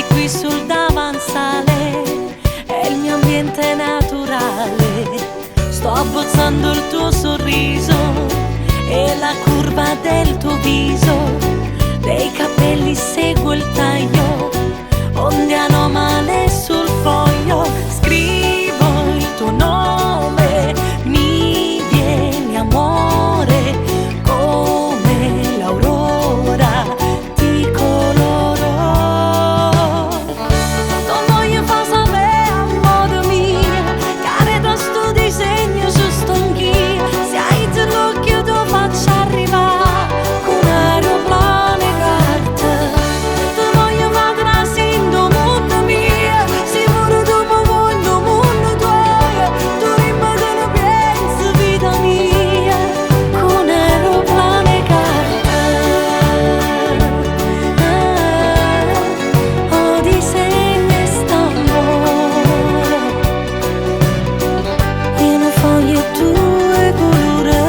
Vivi qui sul davanzale, è il mio ambiente naturale. Sto abbozzando il tuo sorriso e la curva del tuo viso. Dei capelli seguo il taglio, onde anomale sul foglio. Scrivo il tuo nome, mi vieni amore, come l'aurora ti colorò. Non voglio far sapere a modo mio, care da sto disegno su stonchia. Se hai l'occhio tu faccio arrivare con aeroplano e carta. Ti voglio far trasendo mondo mio, sicuro tu mi voglio mondo tuo. Tu rimane che non pensi vita mia, con aeroplano e carta. Oh, disegno e st'amore, io non voglio tue colore.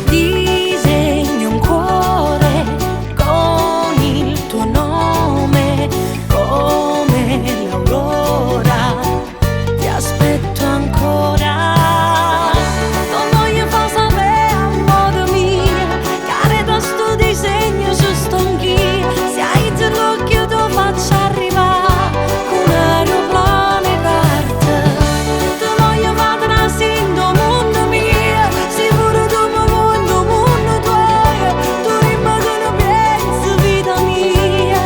Disegno un cuore con il tuo nome, come l'aurora ti aspetto ancora. Non voglio far sapere a modo mio, care da sto disegno su stonchia. Se hai l'occhio tu faccio arrivare con aeroplano e carta. Ti voglio far trasendo mondo mio, sicuro tu mi voglio mondo tuo. Tu rimane che non pensi vita mia,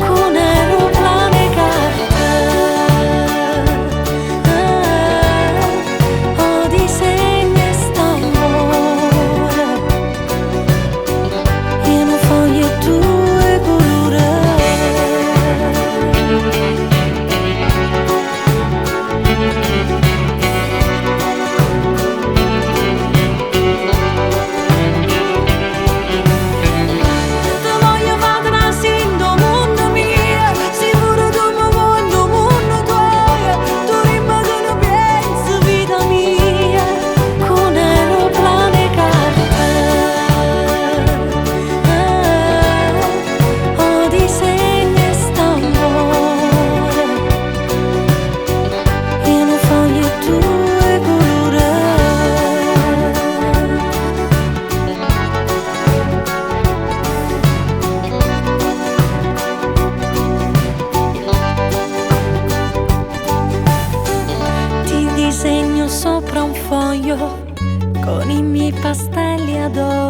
con aeroplano e carta. Oh, disegno e st'amore, io non voglio tue colore. Ti voglio far trasendo mondo mio, sicuro tu mi voglio mondo tuo. Tu rimane che non pensi vita mia, con aeroplano e carta. Oh, disegno e st'amore, io non voglio tue colore. Ti disegno sopra un foglio con i miei pastelli ad oro.